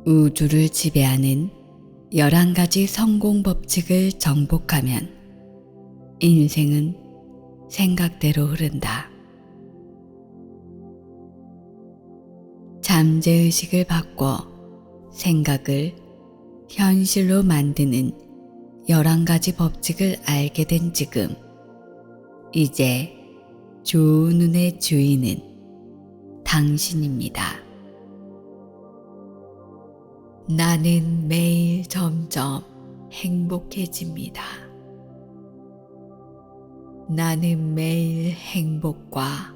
우주를 지배하는 11가지 성공 법칙을 정복하면 인생은 생각대로 흐른다. 잠재의식을 바꿔 생각을 현실로 만드는 11가지 법칙을 알게 된 지금, 이제 좋은 운의 주인은 당신입니다. 나는 매일 점점 행복해집니다. 나는 매일 행복과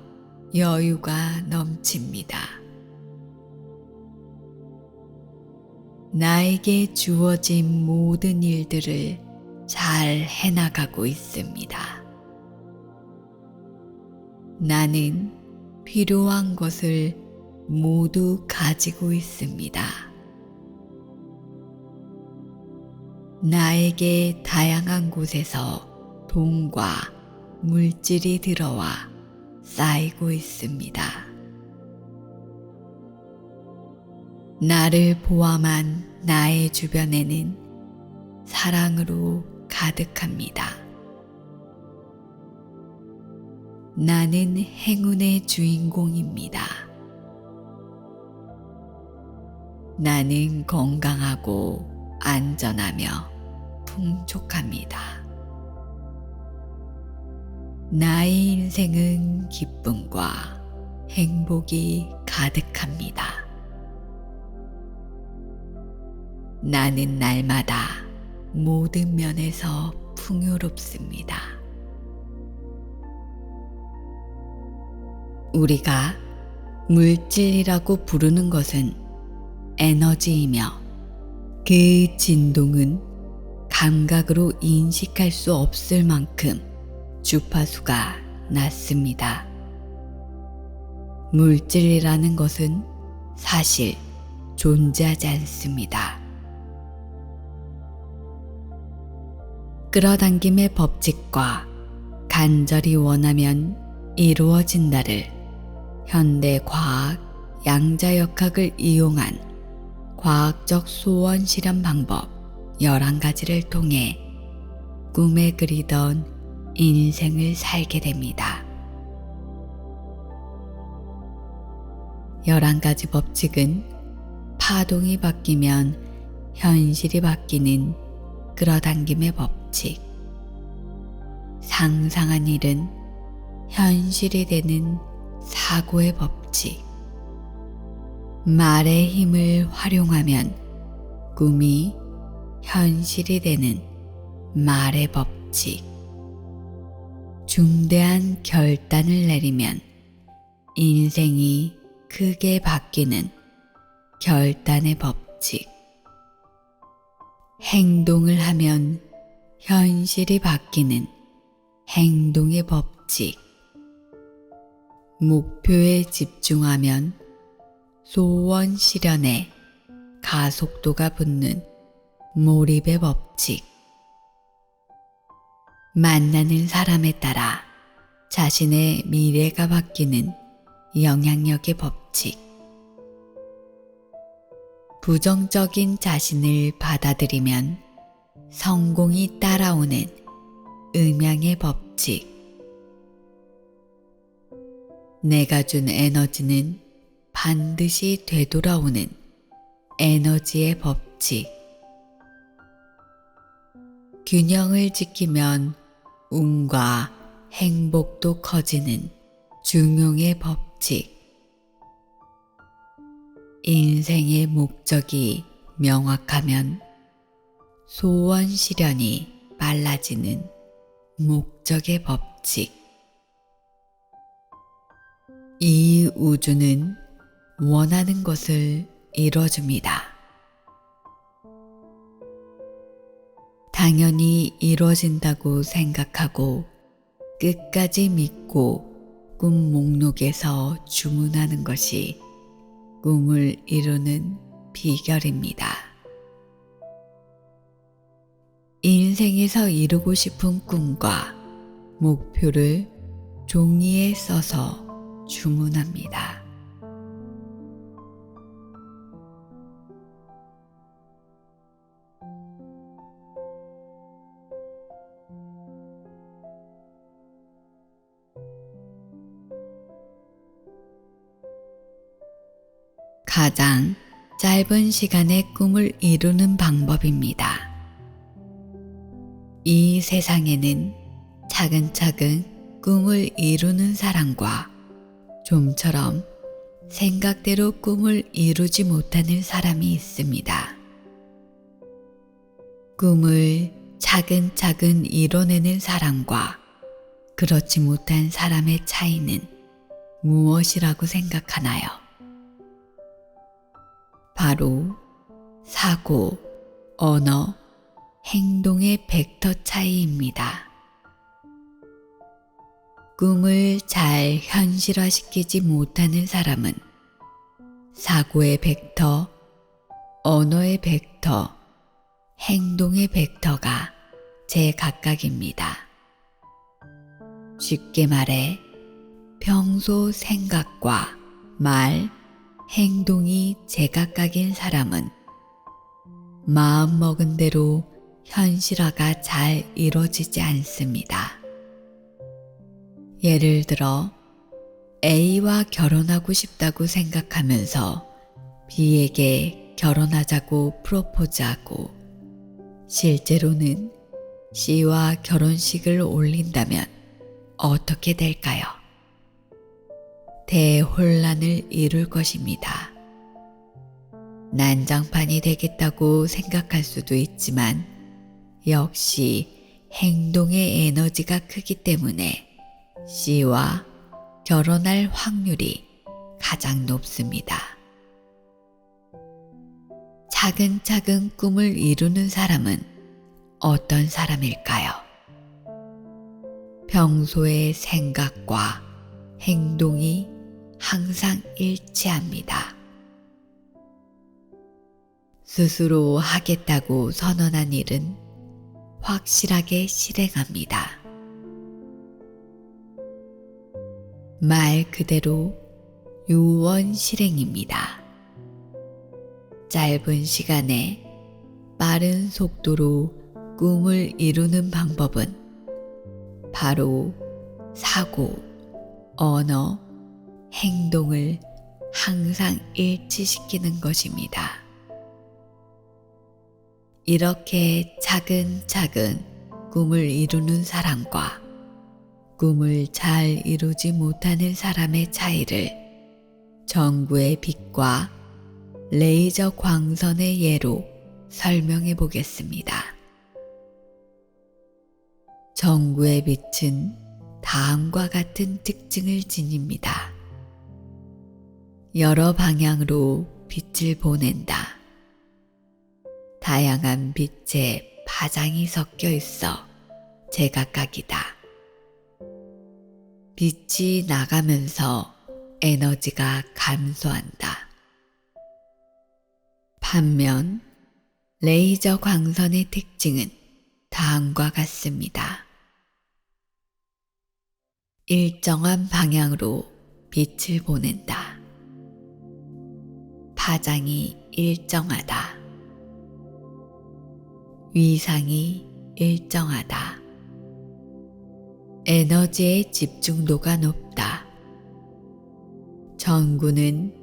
여유가 넘칩니다. 나에게 주어진 모든 일들을 잘 해나가고 있습니다. 나는 필요한 것을 모두 가지고 있습니다. 나에게 다양한 곳에서 돈과 물질이 들어와 쌓이고 있습니다. 나를 포함한 나의 주변에는 사랑으로 가득합니다. 나는 행운의 주인공입니다. 나는 건강하고 안전하며 풍족합니다. 나의 인생은 기쁨과 행복이 가득합니다. 나는 날마다 모든 면에서 풍요롭습니다. 우리가 물질이라고 부르는 것은 에너지이며 그 진동은 감각으로 인식할 수 없을 만큼 주파수가 낮습니다. 물질이라는 것은 사실 존재하지 않습니다. 끌어당김의 법칙과 간절히 원하면 이루어진다를 현대 과학 양자역학을 이용한 과학적 소원 실현 방법 11가지를 통해 꿈에 그리던 인생을 살게 됩니다. 11가지 법칙은 파동이 바뀌면 현실이 바뀌는 끌어당김의 법칙, 상상한 일은 현실이 되는 사고의 법칙, 말의 힘을 활용하면 꿈이 현실이 되는 말의 법칙, 중대한 결단을 내리면 인생이 크게 바뀌는 결단의 법칙, 행동을 하면 현실이 바뀌는 행동의 법칙, 목표에 집중하면 소원 실현에 가속도가 붙는 몰입의 법칙, 만나는 사람에 따라 자신의 미래가 바뀌는 영향력의 법칙, 부정적인 자신을 받아들이면 성공이 따라오는 음양의 법칙, 내가 준 에너지는 반드시 되돌아오는 에너지의 법칙, 균형을 지키면 운과 행복도 커지는 중용의 법칙, 인생의 목적이 명확하면 소원 실현이 빨라지는 목적의 법칙. 이 우주는 원하는 것을 이뤄줍니다. 당연히 이루어진다고 생각하고 끝까지 믿고 꿈 목록에서 주문하는 것이 꿈을 이루는 비결입니다. 인생에서 이루고 싶은 꿈과 목표를 종이에 써서 주문합니다. 가장 짧은 시간에 꿈을 이루는 방법입니다. 이 세상에는 차근차근 꿈을 이루는 사람과 좀처럼 생각대로 꿈을 이루지 못하는 사람이 있습니다. 꿈을 차근차근 이뤄내는 사람과 그렇지 못한 사람의 차이는 무엇이라고 생각하나요? 바로 사고, 언어, 행동의 벡터 차이입니다. 꿈을 잘 현실화시키지 못하는 사람은 사고의 벡터, 언어의 벡터, 행동의 벡터가 제각각입니다. 쉽게 말해 평소 생각과 말, 행동이 제각각인 사람은 마음먹은 대로 현실화가 잘 이루어지지 않습니다. 예를 들어 A와 결혼하고 싶다고 생각하면서 B에게 결혼하자고 프로포즈하고 실제로는 C와 결혼식을 올린다면 어떻게 될까요? 대혼란을 이룰 것입니다. 난장판이 되겠다고 생각할 수도 있지만 역시 행동의 에너지가 크기 때문에 C와 결혼할 확률이 가장 높습니다. 차근차근 꿈을 이루는 사람은 어떤 사람일까요? 평소의 생각과 행동이 항상 일치합니다. 스스로 하겠다고 선언한 일은 확실하게 실행합니다. 말 그대로 요원 실행입니다. 짧은 시간에 빠른 속도로 꿈을 이루는 방법은 바로 사고, 언어, 행동을 항상 일치시키는 것입니다. 이렇게 차근차근 꿈을 이루는 사람과 꿈을 잘 이루지 못하는 사람의 차이를 전구의 빛과 레이저 광선의 예로 설명해 보겠습니다. 전구의 빛은 다음과 같은 특징을 지닙니다. 여러 방향으로 빛을 보낸다. 다양한 빛의 파장이 섞여 있어 제각각이다. 빛이 나가면서 에너지가 감소한다. 반면 레이저 광선의 특징은 다음과 같습니다. 일정한 방향으로 빛을 보낸다. 파장이 일정하다. 위상이 일정하다. 에너지의 집중도가 높다. 전구는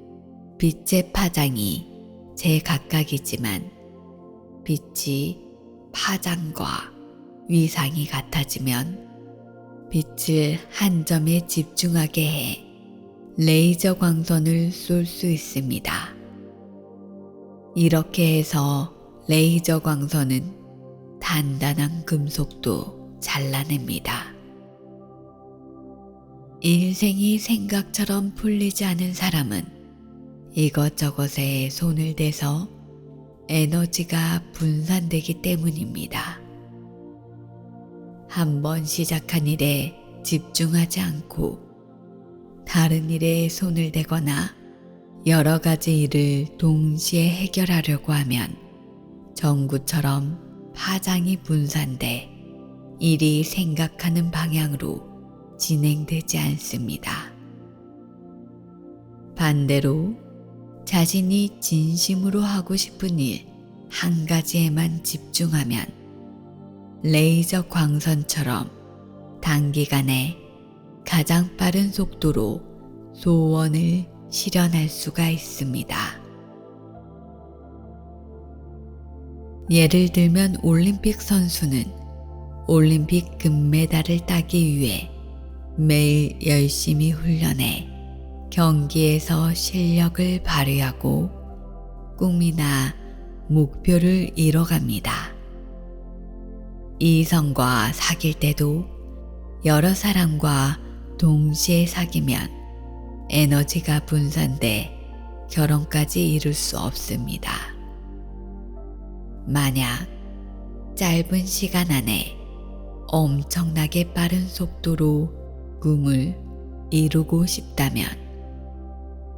빛의 파장이 제각각이지만 빛이 파장과 위상이 같아지면 빛을 한 점에 집중하게 해 레이저 광선을 쏠 수 있습니다. 이렇게 해서 레이저 광선은 단단한 금속도 잘라냅니다. 인생이 생각처럼 풀리지 않은 사람은 이것저것에 손을 대서 에너지가 분산되기 때문입니다. 한번 시작한 일에 집중하지 않고 다른 일에 손을 대거나 여러 가지 일을 동시에 해결하려고 하면 전구처럼 파장이 분산돼 일이 생각하는 방향으로 진행되지 않습니다. 반대로 자신이 진심으로 하고 싶은 일 한 가지에만 집중하면 레이저 광선처럼 단기간에 가장 빠른 속도로 소원을 실현할 수가 있습니다. 예를 들면 올림픽 선수는 올림픽 금메달을 따기 위해 매일 열심히 훈련해 경기에서 실력을 발휘하고 꿈이나 목표를 이뤄갑니다. 이성과 사귈 때도 여러 사람과 동시에 사귀면 에너지가 분산돼 결혼까지 이룰 수 없습니다. 만약 짧은 시간 안에 엄청나게 빠른 속도로 꿈을 이루고 싶다면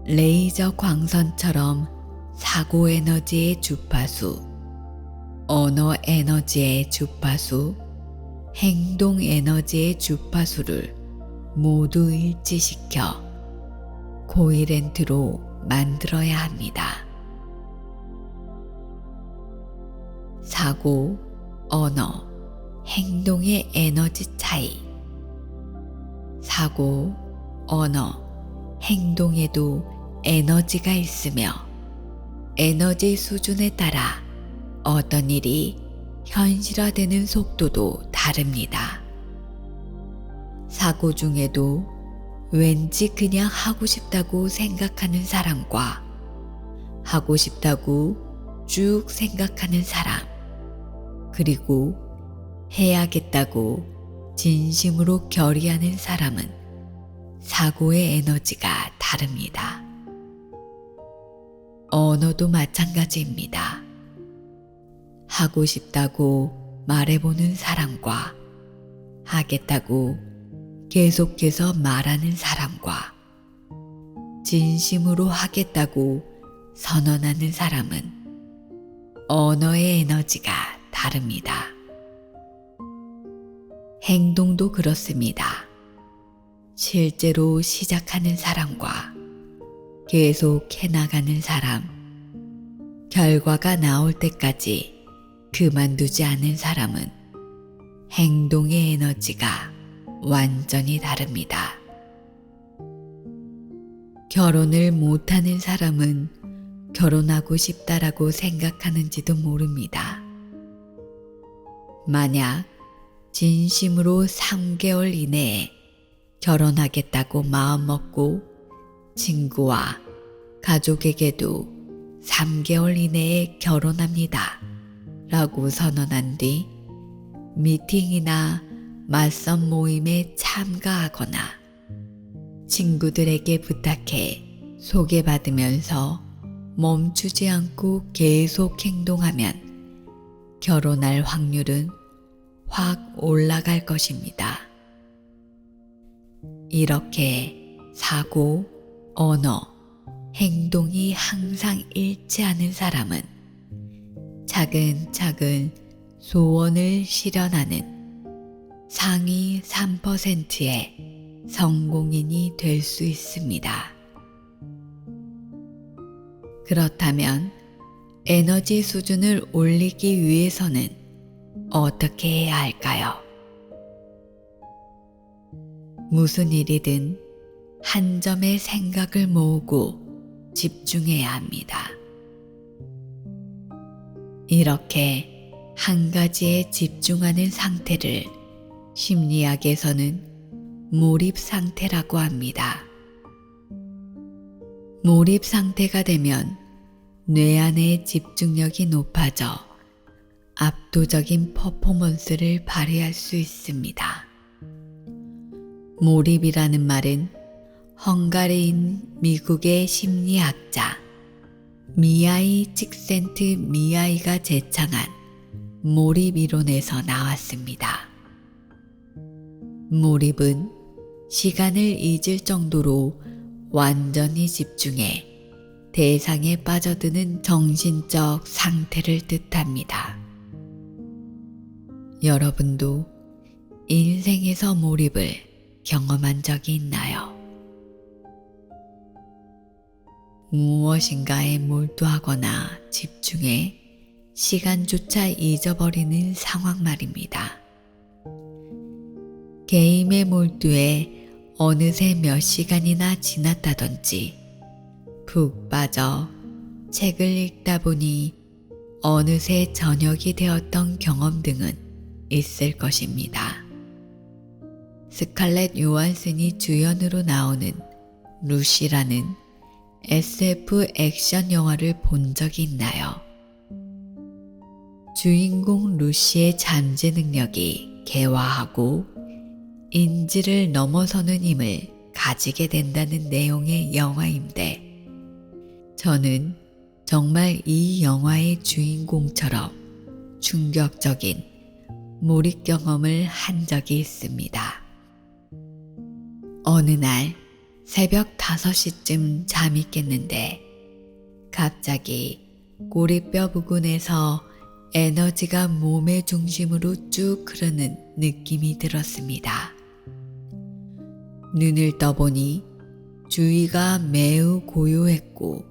레이저 광선처럼 사고 에너지의 주파수, 언어 에너지의 주파수, 행동 에너지의 주파수를 모두 일치시켜 코이렌트로 만들어야 합니다. 사고, 언어, 행동의 에너지 차이. 사고, 언어, 행동에도 에너지가 있으며 에너지 수준에 따라 어떤 일이 현실화되는 속도도 다릅니다. 사고 중에도 왠지 그냥 하고 싶다고 생각하는 사람과 하고 싶다고 쭉 생각하는 사람, 그리고 해야겠다고 진심으로 결의하는 사람은 사고의 에너지가 다릅니다. 언어도 마찬가지입니다. 하고 싶다고 말해보는 사람과 하겠다고 계속해서 말하는 사람과 진심으로 하겠다고 선언하는 사람은 언어의 에너지가 다릅니다. 행동도 그렇습니다. 실제로 시작하는 사람과 계속 해나가는 사람, 결과가 나올 때까지 그만두지 않은 사람은 행동의 에너지가 완전히 다릅니다. 결혼을 못하는 사람은 결혼하고 싶다라고 생각하는지도 모릅니다. 만약 진심으로 3개월 이내에 결혼하겠다고 마음먹고 친구와 가족에게도 3개월 이내에 결혼합니다 라고 선언한 뒤 미팅이나 맞선 모임에 참가하거나 친구들에게 부탁해 소개받으면서 멈추지 않고 계속 행동하면 결혼할 확률은 확 올라갈 것입니다. 이렇게 사고, 언어, 행동이 항상 일치하는 사람은 차근차근 소원을 실현하는 상위 3%의 성공인이 될 수 있습니다. 그렇다면 에너지 수준을 올리기 위해서는 어떻게 해야 할까요? 무슨 일이든 한 점의 생각을 모으고 집중해야 합니다. 이렇게 한 가지에 집중하는 상태를 심리학에서는 몰입 상태라고 합니다. 몰입 상태가 되면 뇌 안의 집중력이 높아져 압도적인 퍼포먼스를 발휘할 수 있습니다. 몰입이라는 말은 헝가리인 미국의 심리학자 미하이 찍센트미하이가 제창한 몰입 이론에서 나왔습니다. 몰입은 시간을 잊을 정도로 완전히 집중해 대상에 빠져드는 정신적 상태를 뜻합니다. 여러분도 인생에서 몰입을 경험한 적이 있나요? 무엇인가에 몰두하거나 집중해 시간조차 잊어버리는 상황 말입니다. 게임에 몰두해 어느새 몇 시간이나 지났다든지 푹 빠져 책을 읽다 보니 어느새 저녁이 되었던 경험 등은 있을 것입니다. 스칼렛 요한슨이 주연으로 나오는 루시라는 SF 액션 영화를 본 적이 있나요? 주인공 루시의 잠재 능력이 개화하고 인지를 넘어서는 힘을 가지게 된다는 내용의 영화인데, 저는 정말 이 영화의 주인공처럼 충격적인 몰입 경험을 한 적이 있습니다. 어느 날 새벽 5시쯤 잠이 깼는데 갑자기 꼬리뼈 부근에서 에너지가 몸의 중심으로 쭉 흐르는 느낌이 들었습니다. 눈을 떠보니 주위가 매우 고요했고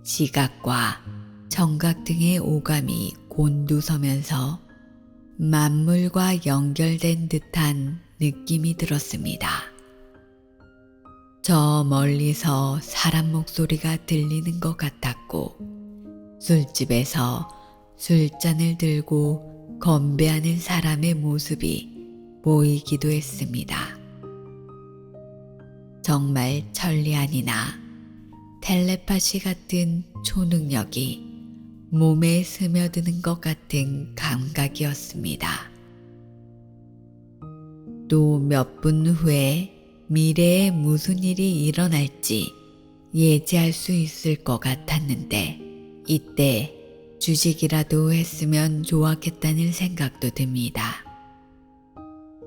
시각과 청각 등의 오감이 곤두서면서 만물과 연결된 듯한 느낌이 들었습니다. 저 멀리서 사람 목소리가 들리는 것 같았고 술집에서 술잔을 들고 건배하는 사람의 모습이 보이기도 했습니다. 정말 천리안이나 텔레파시 같은 초능력이 몸에 스며드는 것 같은 감각이었습니다. 또 몇 분 후에 미래에 무슨 일이 일어날지 예지할 수 있을 것 같았는데 이때 주식이라도 했으면 좋았겠다는 생각도 듭니다.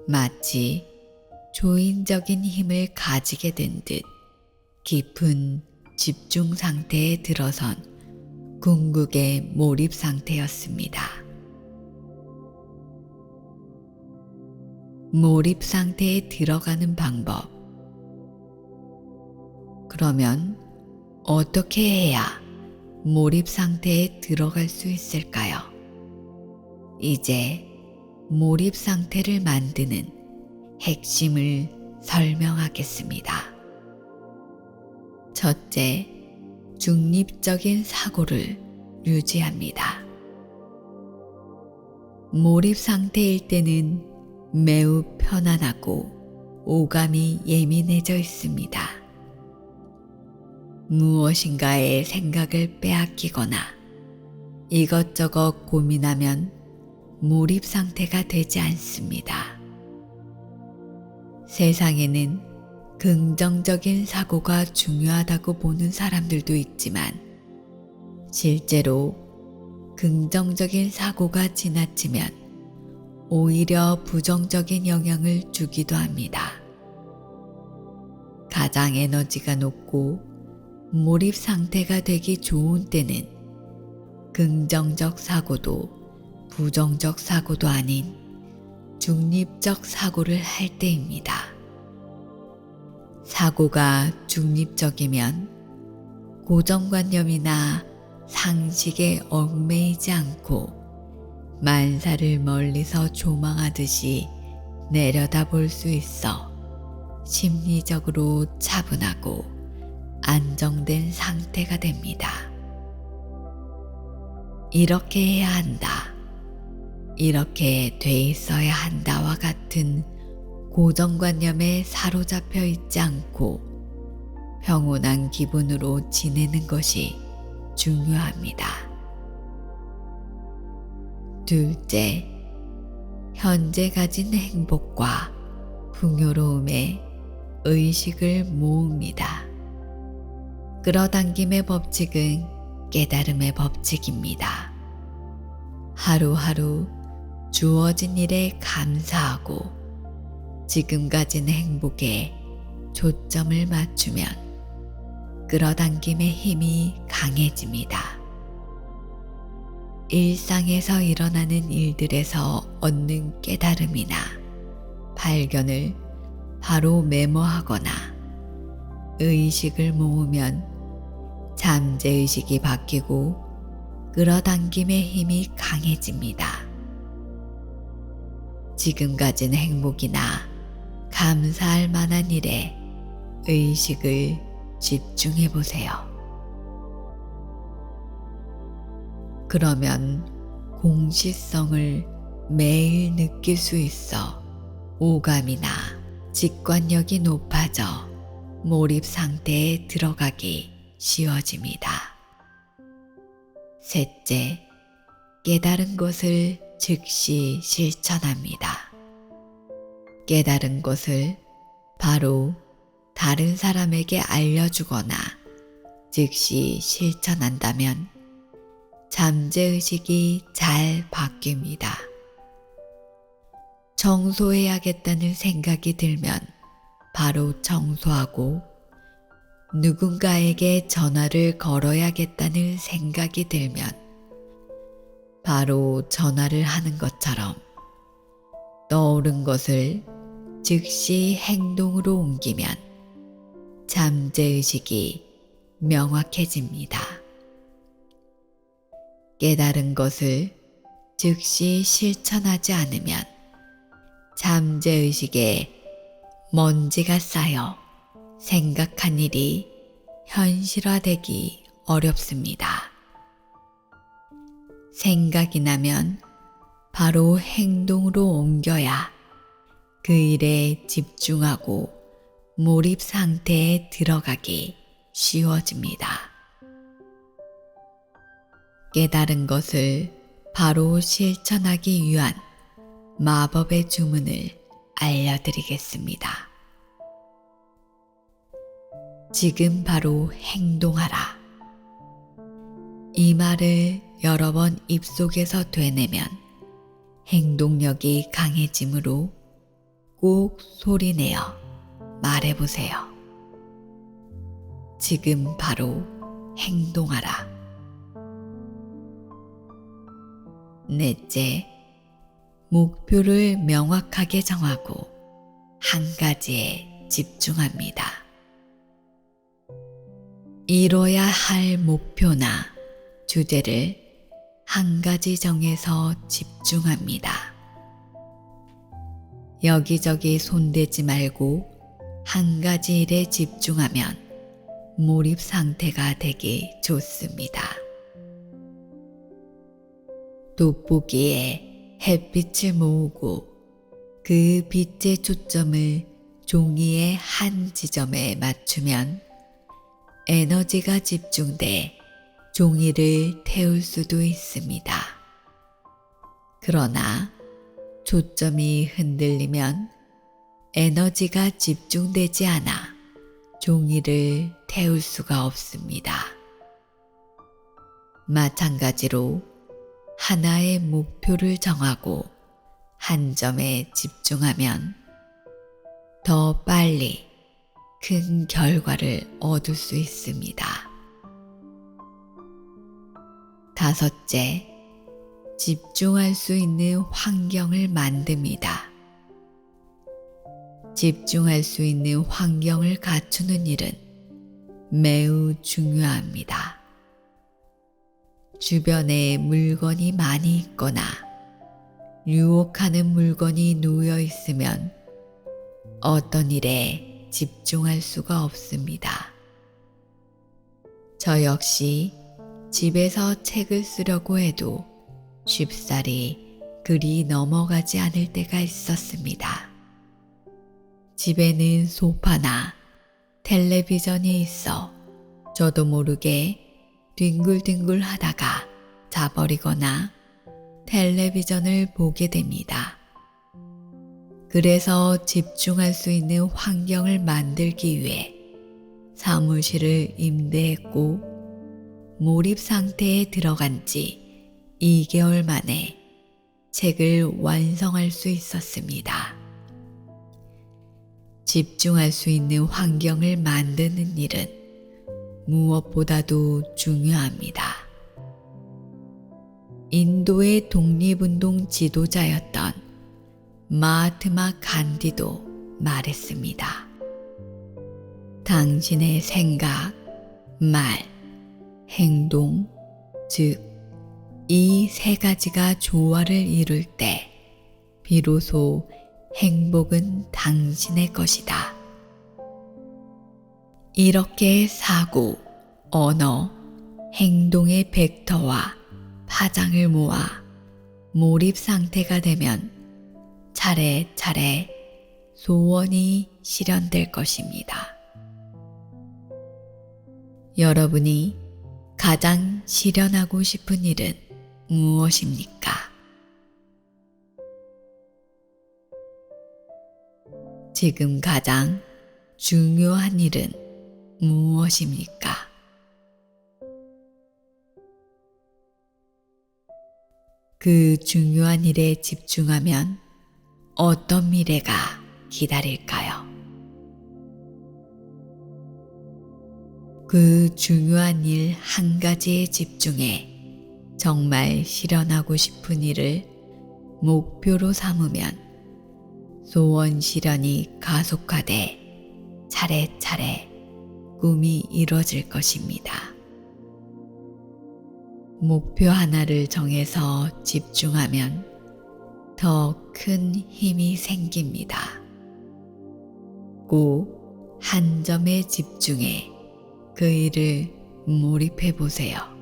마치 조인적인 힘을 가지게 된 듯 깊은 집중 상태에 들어선 궁극의 몰입 상태였습니다. 몰입 상태에 들어가는 방법. 그러면 어떻게 해야 몰입 상태에 들어갈 수 있을까요? 이제 몰입 상태를 만드는 핵심을 설명하겠습니다. 첫째, 중립적인 사고를 유지합니다. 몰입 상태일 때는 매우 편안하고 오감이 예민해져 있습니다. 무엇인가에 생각을 빼앗기거나 이것저것 고민하면 몰입 상태가 되지 않습니다. 세상에는 긍정적인 사고가 중요하다고 보는 사람들도 있지만 실제로 긍정적인 사고가 지나치면 오히려 부정적인 영향을 주기도 합니다. 가장 에너지가 높고 몰입 상태가 되기 좋은 때는 긍정적 사고도 부정적 사고도 아닌 중립적 사고를 할 때입니다. 사고가 중립적이면 고정관념이나 상식에 얽매이지 않고 만사를 멀리서 조망하듯이 내려다볼 수 있어 심리적으로 차분하고 안정된 상태가 됩니다. 이렇게 해야 한다, 이렇게 돼 있어야 한다와 같은 고정관념에 사로잡혀 있지 않고 평온한 기분으로 지내는 것이 중요합니다. 둘째, 현재 가진 행복과 풍요로움에 의식을 모읍니다. 끌어당김의 법칙은 깨달음의 법칙입니다. 하루하루 주어진 일에 감사하고 지금 가진 행복에 초점을 맞추면 끌어당김의 힘이 강해집니다. 일상에서 일어나는 일들에서 얻는 깨달음이나 발견을 바로 메모하거나 의식을 모으면 잠재의식이 바뀌고 끌어당김의 힘이 강해집니다. 지금 가진 행복이나 감사할 만한 일에 의식을 집중해 보세요. 그러면 공시성을 매일 느낄 수 있어 오감이나 직관력이 높아져 몰입 상태에 들어가기 쉬워집니다. 셋째, 깨달은 것을 즉시 실천합니다. 깨달은 것을 바로 다른 사람에게 알려주거나 즉시 실천한다면 잠재의식이 잘 바뀝니다. 청소해야겠다는 생각이 들면 바로 청소하고 누군가에게 전화를 걸어야겠다는 생각이 들면 바로 전화를 하는 것처럼 떠오른 것을 즉시 행동으로 옮기면 잠재의식이 명확해집니다. 깨달은 것을 즉시 실천하지 않으면 잠재의식에 먼지가 쌓여 생각한 일이 현실화되기 어렵습니다. 생각이 나면 바로 행동으로 옮겨야 그 일에 집중하고 몰입 상태에 들어가기 쉬워집니다. 깨달은 것을 바로 실천하기 위한 마법의 주문을 알려드리겠습니다. 지금 바로 행동하라. 이 말을 여러 번 입속에서 되뇌면 행동력이 강해지므로 꼭 소리내어 말해보세요. 지금 바로 행동하라. 넷째, 목표를 명확하게 정하고 한 가지에 집중합니다. 이뤄야 할 목표나 주제를 한 가지 정해서 집중합니다. 여기저기 손대지 말고 한 가지 일에 집중하면 몰입 상태가 되기 좋습니다. 돋보기에 햇빛을 모으고 그 빛의 초점을 종이의 한 지점에 맞추면 에너지가 집중돼 종이를 태울 수도 있습니다. 그러나 초점이 흔들리면 에너지가 집중되지 않아 종이를 태울 수가 없습니다. 마찬가지로 하나의 목표를 정하고 한 점에 집중하면 더 빨리 큰 결과를 얻을 수 있습니다. 다섯째, 집중할 수 있는 환경을 만듭니다. 집중할 수 있는 환경을 갖추는 일은 매우 중요합니다. 주변에 물건이 많이 있거나 유혹하는 물건이 놓여 있으면 어떤 일에 집중할 수가 없습니다. 저 역시 집에서 책을 쓰려고 해도 쉽사리 글이 넘어가지 않을 때가 있었습니다. 집에는 소파나 텔레비전이 있어 저도 모르게 뒹굴뒹굴 하다가 자버리거나 텔레비전을 보게 됩니다. 그래서 집중할 수 있는 환경을 만들기 위해 사무실을 임대했고 몰입 상태에 들어간 지 2개월 만에 책을 완성할 수 있었습니다. 집중할 수 있는 환경을 만드는 일은 무엇보다도 중요합니다. 인도의 독립운동 지도자였던 마하트마 간디도 말했습니다. 당신의 생각, 말, 행동, 즉, 이 세 가지가 조화를 이룰 때 비로소 행복은 당신의 것이다. 이렇게 사고, 언어, 행동의 벡터와 파장을 모아 몰입 상태가 되면 차례차례 소원이 실현될 것입니다. 여러분이 가장 실현하고 싶은 일은 무엇입니까? 지금 가장 중요한 일은 무엇입니까? 그 중요한 일에 집중하면 어떤 미래가 기다릴까요? 그 중요한 일 한 가지에 집중해 정말 실현하고 싶은 일을 목표로 삼으면 소원 실현이 가속화돼 차례차례 꿈이 이루어질 것입니다. 목표 하나를 정해서 집중하면 더 큰 힘이 생깁니다. 꼭 한 점에 집중해 그 일을 몰입해 보세요.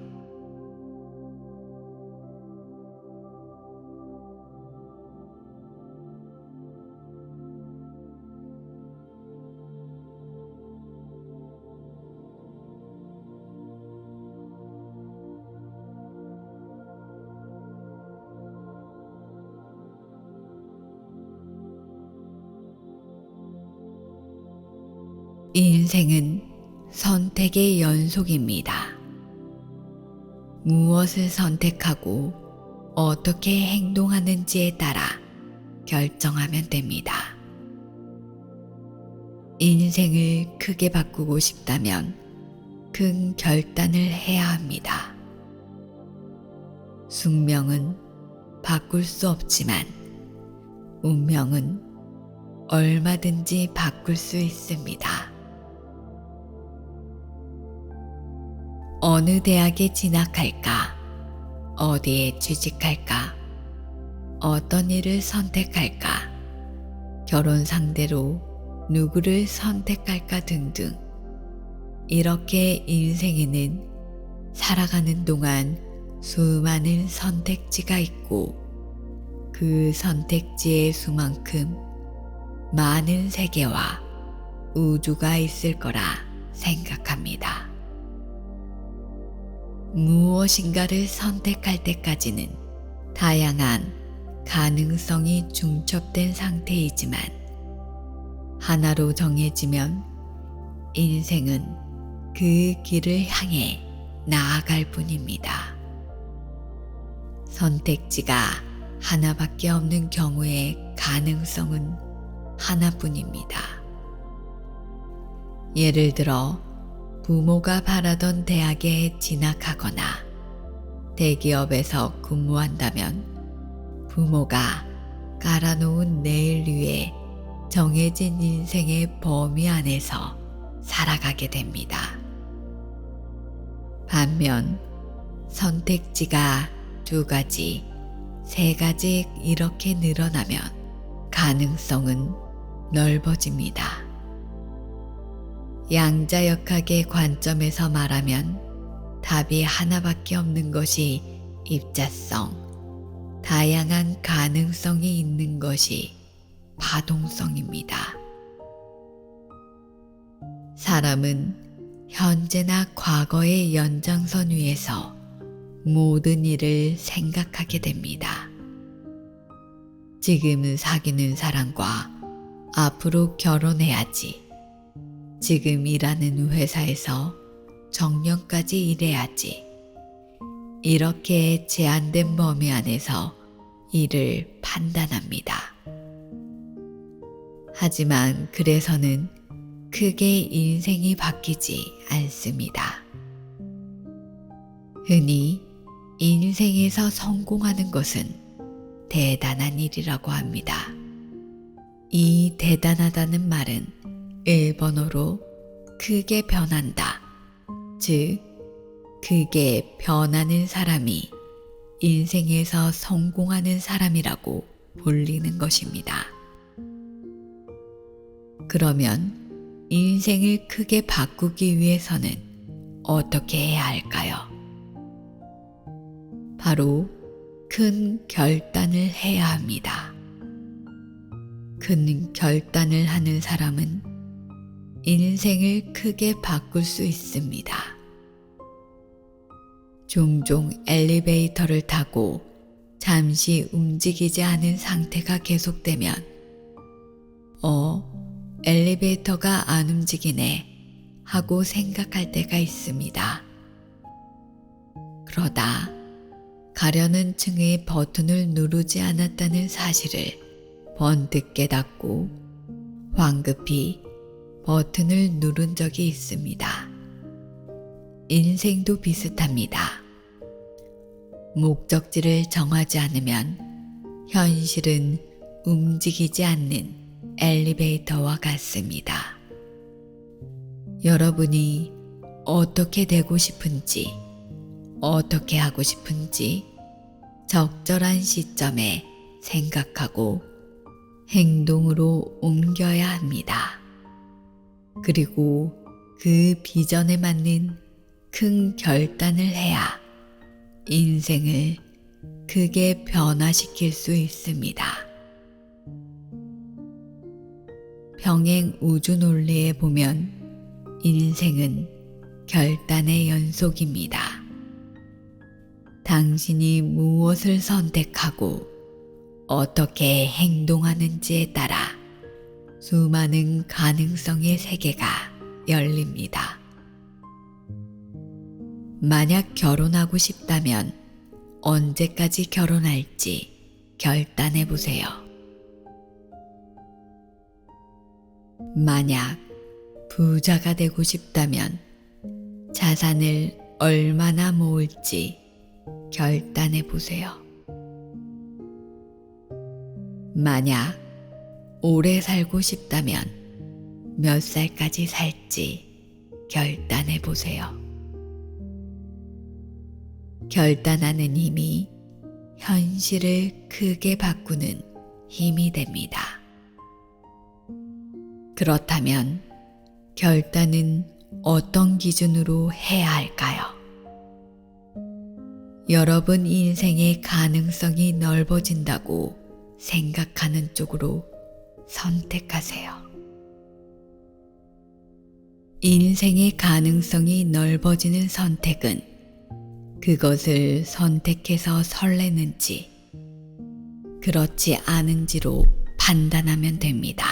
인생은 선택의 연속입니다. 무엇을 선택하고 어떻게 행동하는지에 따라 결정하면 됩니다. 인생을 크게 바꾸고 싶다면 큰 결단을 해야 합니다. 숙명은 바꿀 수 없지만 운명은 얼마든지 바꿀 수 있습니다. 어느 대학에 진학할까? 어디에 취직할까? 어떤 일을 선택할까? 결혼 상대로 누구를 선택할까 등등. 이렇게 인생에는 살아가는 동안 수많은 선택지가 있고 그 선택지의 수만큼 많은 세계와 우주가 있을 거라 생각합니다. 무엇인가를 선택할 때까지는 다양한 가능성이 중첩된 상태이지만 하나로 정해지면 인생은 그 길을 향해 나아갈 뿐입니다. 선택지가 하나밖에 없는 경우의 가능성은 하나뿐입니다. 예를 들어 부모가 바라던 대학에 진학하거나 대기업에서 근무한다면 부모가 깔아놓은 내일 위에 정해진 인생의 범위 안에서 살아가게 됩니다. 반면 선택지가 2가지, 3가지 이렇게 늘어나면 가능성은 넓어집니다. 양자역학의 관점에서 말하면 답이 하나밖에 없는 것이 입자성, 다양한 가능성이 있는 것이 파동성입니다. 사람은 현재나 과거의 연장선 위에서 모든 일을 생각하게 됩니다. 지금 사귀는 사람과 앞으로 결혼해야지. 지금 일하는 회사에서 정년까지 일해야지. 이렇게 제한된 범위 안에서 일을 판단합니다. 하지만 그래서는 크게 인생이 바뀌지 않습니다. 흔히 인생에서 성공하는 것은 대단한 일이라고 합니다. 이 대단하다는 말은 일본어로 크게 변한다. 즉, 크게 변하는 사람이 인생에서 성공하는 사람이라고 불리는 것입니다. 그러면 인생을 크게 바꾸기 위해서는 어떻게 해야 할까요? 바로 큰 결단을 해야 합니다. 큰 결단을 하는 사람은 인생을 크게 바꿀 수 있습니다. 종종 엘리베이터를 타고 잠시 움직이지 않은 상태가 계속되면 엘리베이터가 안 움직이네 하고 생각할 때가 있습니다. 그러다 가려는 층의 버튼을 누르지 않았다는 사실을 번뜩 깨닫고 황급히 버튼을 누른 적이 있습니다. 인생도 비슷합니다. 목적지를 정하지 않으면 현실은 움직이지 않는 엘리베이터와 같습니다. 여러분이 어떻게 되고 싶은지, 어떻게 하고 싶은지 적절한 시점에 생각하고 행동으로 옮겨야 합니다. 그리고 그 비전에 맞는 큰 결단을 해야 인생을 크게 변화시킬 수 있습니다. 평행 우주 논리에 보면 인생은 결단의 연속입니다. 당신이 무엇을 선택하고 어떻게 행동하는지에 따라 수많은 가능성의 세계가 열립니다. 만약 결혼하고 싶다면 언제까지 결혼할지 결단해 보세요. 만약 부자가 되고 싶다면 자산을 얼마나 모을지 결단해 보세요. 만약 오래 살고 싶다면 몇 살까지 살지 결단해 보세요. 결단하는 힘이 현실을 크게 바꾸는 힘이 됩니다. 그렇다면 결단은 어떤 기준으로 해야 할까요? 여러분 인생의 가능성이 넓어진다고 생각하는 쪽으로 선택하세요. 인생의 가능성이 넓어지는 선택은 그것을 선택해서 설레는지, 그렇지 않은지로 판단하면 됩니다.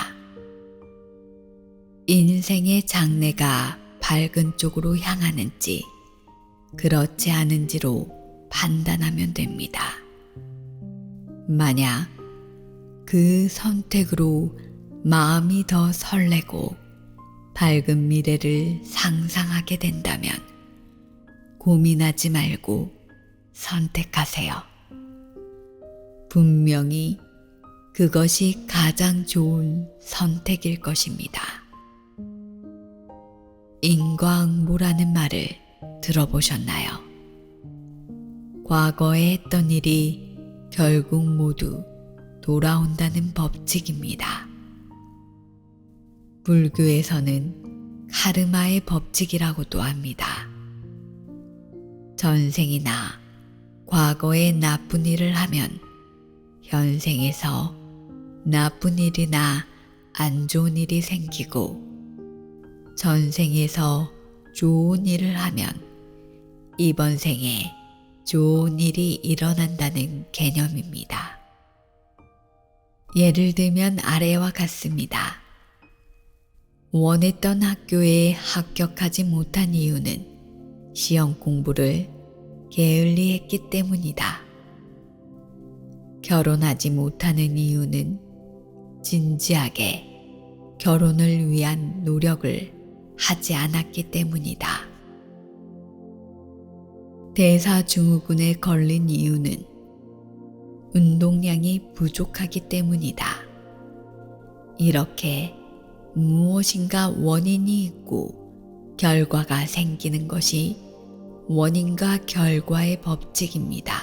인생의 장래가 밝은 쪽으로 향하는지, 그렇지 않은지로 판단하면 됩니다. 만약 그 선택으로 마음이 더 설레고 밝은 미래를 상상하게 된다면 고민하지 말고 선택하세요. 분명히 그것이 가장 좋은 선택일 것입니다. 인과응보라는 말을 들어보셨나요? 과거에 했던 일이 결국 모두 돌아온다는 법칙입니다. 불교에서는 카르마의 법칙이라고도 합니다. 전생이나 과거에 나쁜 일을 하면 현생에서 나쁜 일이나 안 좋은 일이 생기고, 전생에서 좋은 일을 하면 이번 생에 좋은 일이 일어난다는 개념입니다. 예를 들면 아래와 같습니다. 원했던 학교에 합격하지 못한 이유는 시험 공부를 게을리 했기 때문이다. 결혼하지 못하는 이유는 진지하게 결혼을 위한 노력을 하지 않았기 때문이다. 대사증후군에 걸린 이유는 운동량이 부족하기 때문이다. 이렇게 무엇인가 원인이 있고 결과가 생기는 것이 원인과 결과의 법칙입니다.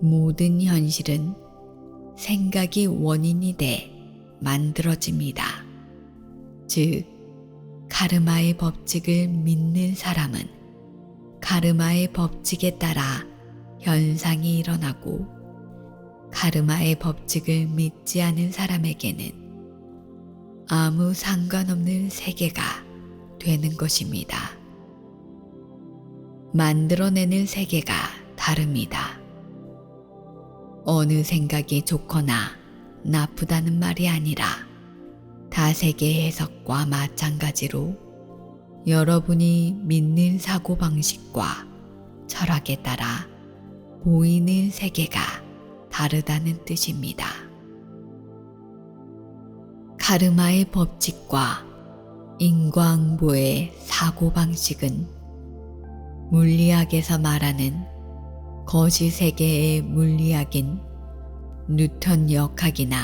모든 현실은 생각이 원인이 돼 만들어집니다. 즉, 카르마의 법칙을 믿는 사람은 카르마의 법칙에 따라 현상이 일어나고 카르마의 법칙을 믿지 않은 사람에게는 아무 상관없는 세계가 되는 것입니다. 만들어내는 세계가 다릅니다. 어느 생각이 좋거나 나쁘다는 말이 아니라 다세계의 해석과 마찬가지로 여러분이 믿는 사고방식과 철학에 따라 보이는 세계가 다르다는 뜻입니다. 카르마의 법칙과 인과응보의 사고방식은 물리학에서 말하는 거시세계의 물리학인 뉴턴 역학이나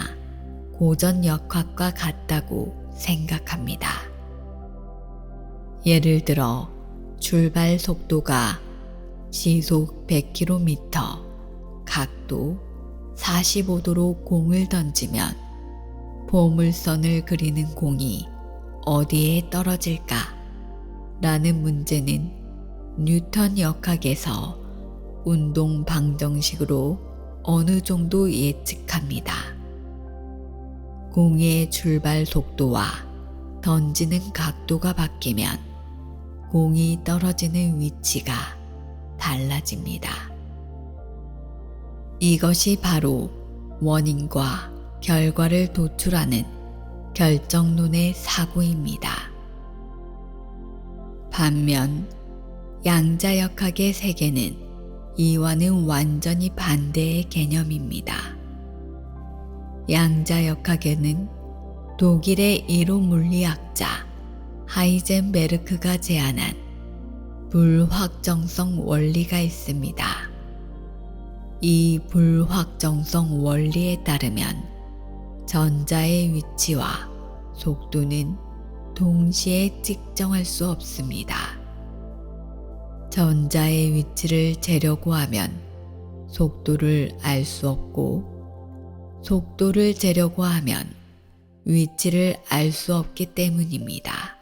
고전 역학과 같다고 생각합니다. 예를 들어 출발 속도가 시속 100km, 각도 45도로 공을 던지면 보물선을 그리는 공이 어디에 떨어질까? 라는 문제는 뉴턴 역학에서 운동 방정식으로 어느 정도 예측합니다. 공의 출발 속도와 던지는 각도가 바뀌면 공이 떨어지는 위치가 달라집니다. 이것이 바로 원인과 결과를 도출하는 결정론의 사고입니다. 반면 양자역학의 세계는 이와는 완전히 반대의 개념입니다. 양자역학에는 독일의 1호 물리학자 하이젠베르크가 제안한 불확정성 원리가 있습니다. 이 불확정성 원리에 따르면 전자의 위치와 속도는 동시에 측정할 수 없습니다. 전자의 위치를 재려고 하면 속도를 알 수 없고 속도를 재려고 하면 위치를 알 수 없기 때문입니다.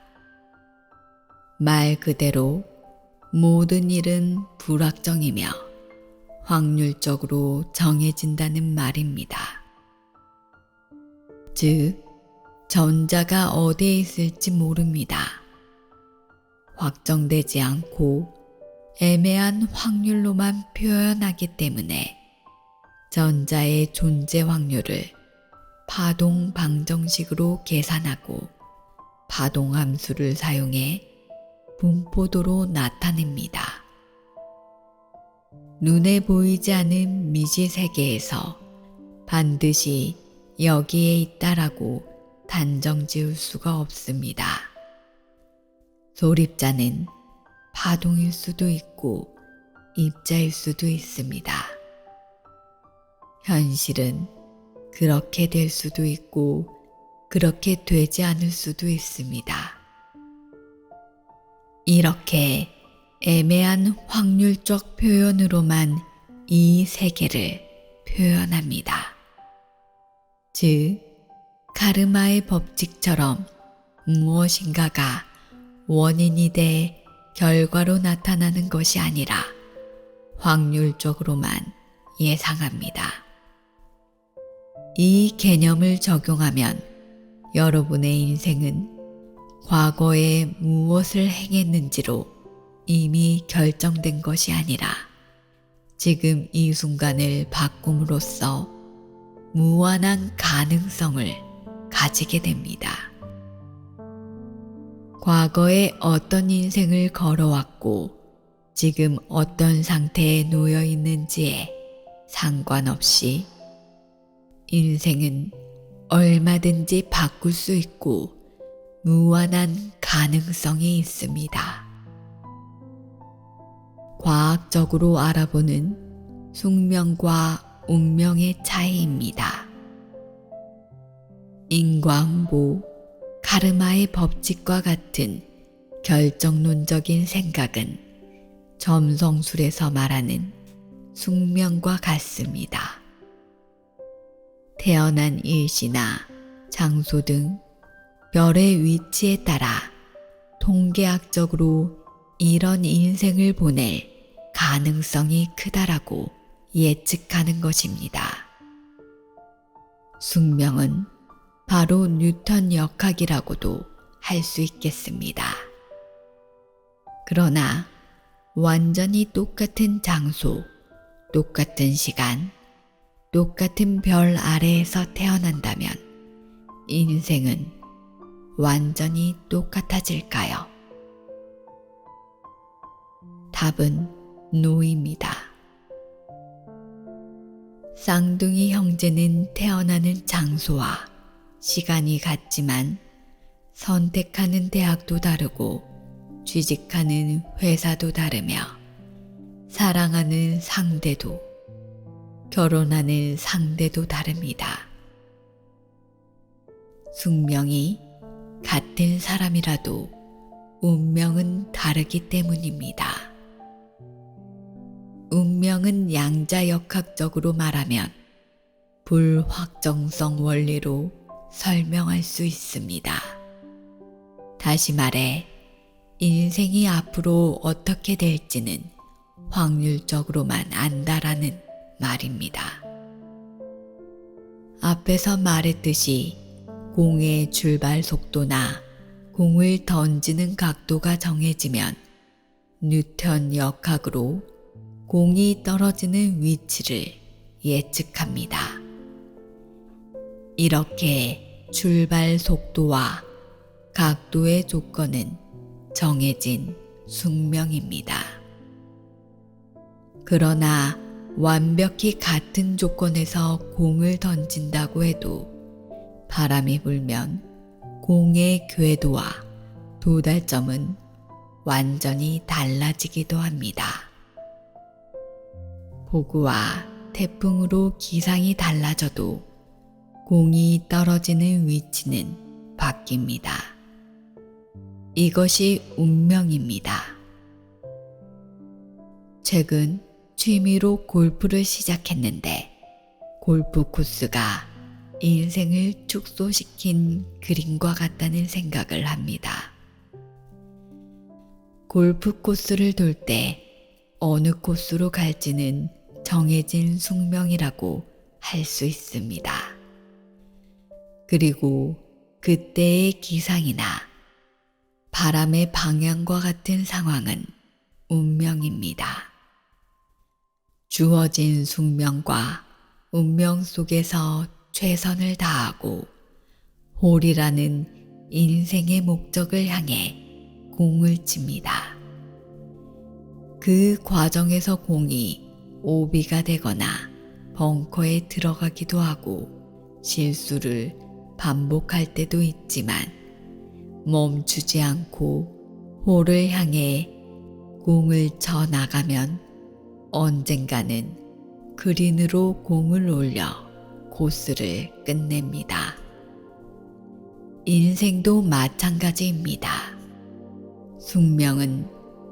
말 그대로 모든 일은 불확정이며 확률적으로 정해진다는 말입니다. 즉, 전자가 어디에 있을지 모릅니다. 확정되지 않고 애매한 확률로만 표현하기 때문에 전자의 존재 확률을 파동 방정식으로 계산하고 파동 함수를 사용해 분포도로 나타냅니다. 눈에 보이지 않는 미지 세계에서 반드시 여기에 있다라고 단정 지을 수가 없습니다. 소립자는 파동일 수도 있고 입자일 수도 있습니다. 현실은 그렇게 될 수도 있고 그렇게 되지 않을 수도 있습니다. 이렇게 애매한 확률적 표현으로만 이 세계를 표현합니다. 즉, 카르마의 법칙처럼 무엇인가가 원인이 돼 결과로 나타나는 것이 아니라 확률적으로만 예상합니다. 이 개념을 적용하면 여러분의 인생은 과거에 무엇을 행했는지로 이미 결정된 것이 아니라 지금 이 순간을 바꿈으로써 무한한 가능성을 가지게 됩니다. 과거에 어떤 인생을 걸어왔고 지금 어떤 상태에 놓여 있는지에 상관없이 인생은 얼마든지 바꿀 수 있고 무한한 가능성이 있습니다. 과학적으로 알아보는 숙명과 운명의 차이입니다. 인과응보, 카르마의 법칙과 같은 결정론적인 생각은 점성술에서 말하는 숙명과 같습니다. 태어난 일시나 장소 등 별의 위치에 따라 통계학적으로 이런 인생을 보낼 가능성이 크다라고 예측하는 것입니다. 숙명은 바로 뉴턴 역학이라고도 할 수 있겠습니다. 그러나 완전히 똑같은 장소, 똑같은 시간, 똑같은 별 아래에서 태어난다면 인생은 완전히 똑같아질까요? 답은 노입니다. 쌍둥이 형제는 태어나는 장소와 시간이 같지만 선택하는 대학도 다르고 취직하는 회사도 다르며 사랑하는 상대도 결혼하는 상대도 다릅니다. 숙명이 같은 사람이라도 운명은 다르기 때문입니다. 운명은 양자역학적으로 말하면 불확정성 원리로 설명할 수 있습니다. 다시 말해 인생이 앞으로 어떻게 될지는 확률적으로만 안다라는 말입니다. 앞에서 말했듯이 공의 출발 속도나 공을 던지는 각도가 정해지면 뉴턴 역학으로 공이 떨어지는 위치를 예측합니다. 이렇게 출발 속도와 각도의 조건은 정해진 숙명입니다. 그러나 완벽히 같은 조건에서 공을 던진다고 해도 바람이 불면 공의 궤도와 도달점은 완전히 달라지기도 합니다. 폭우와 태풍으로 기상이 달라져도 공이 떨어지는 위치는 바뀝니다. 이것이 운명입니다. 최근 취미로 골프를 시작했는데 골프 코스가 인생을 축소시킨 그림과 같다는 생각을 합니다. 골프 코스를 돌 때 어느 코스로 갈지는 정해진 숙명이라고 할 수 있습니다. 그리고 그때의 기상이나 바람의 방향과 같은 상황은 운명입니다. 주어진 숙명과 운명 속에서 최선을 다하고 홀이라는 인생의 목적을 향해 공을 칩니다. 그 과정에서 공이 오비가 되거나 벙커에 들어가기도 하고 실수를 반복할 때도 있지만 멈추지 않고 홀을 향해 공을 쳐 나가면 언젠가는 그린으로 공을 올려 코스를 끝냅니다. 인생도 마찬가지입니다. 숙명은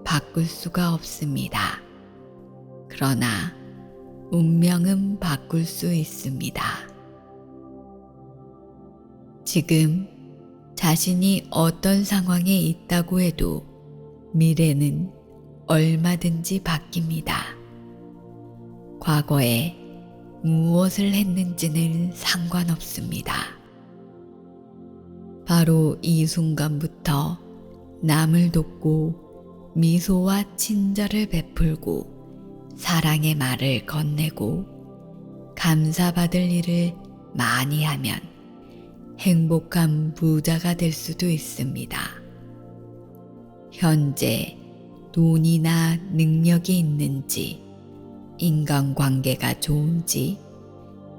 바꿀 수가 없습니다. 그러나 운명은 바꿀 수 있습니다. 지금 자신이 어떤 상황에 있다고 해도 미래는 얼마든지 바뀝니다. 과거에 무엇을 했는지는 상관없습니다. 바로 이 순간부터 남을 돕고 미소와 친절을 베풀고 사랑의 말을 건네고 감사받을 일을 많이 하면 행복한 부자가 될 수도 있습니다. 현재 돈이나 능력이 있는지, 인간관계가 좋은지,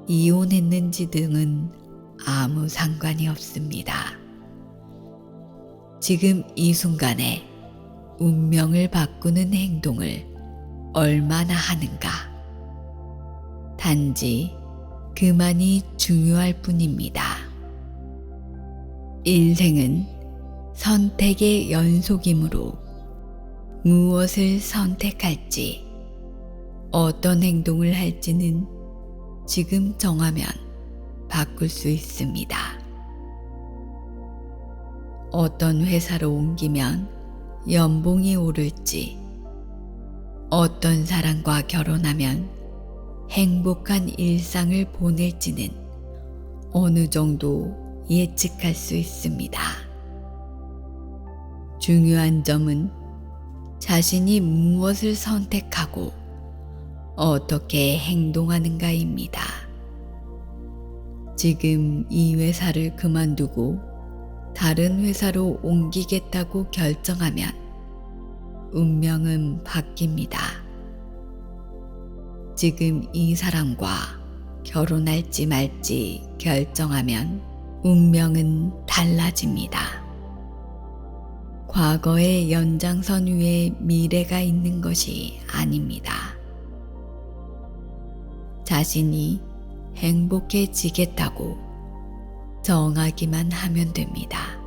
이혼했는지 등은 아무 상관이 없습니다. 지금 이 순간에 운명을 바꾸는 행동을 얼마나 하는가? 단지 그만이 중요할 뿐입니다. 인생은 선택의 연속이므로 무엇을 선택할지, 어떤 행동을 할지는 지금 정하면 바꿀 수 있습니다. 어떤 회사로 옮기면 연봉이 오를지, 어떤 사람과 결혼하면 행복한 일상을 보낼지는 어느 정도 예측할 수 있습니다. 중요한 점은 자신이 무엇을 선택하고 어떻게 행동하는가입니다. 지금 이 회사를 그만두고 다른 회사로 옮기겠다고 결정하면 운명은 바뀝니다. 지금 이 사람과 결혼할지 말지 결정하면 운명은 달라집니다. 과거의 연장선 위에 미래가 있는 것이 아닙니다. 자신이 행복해지겠다고 정하기만 하면 됩니다.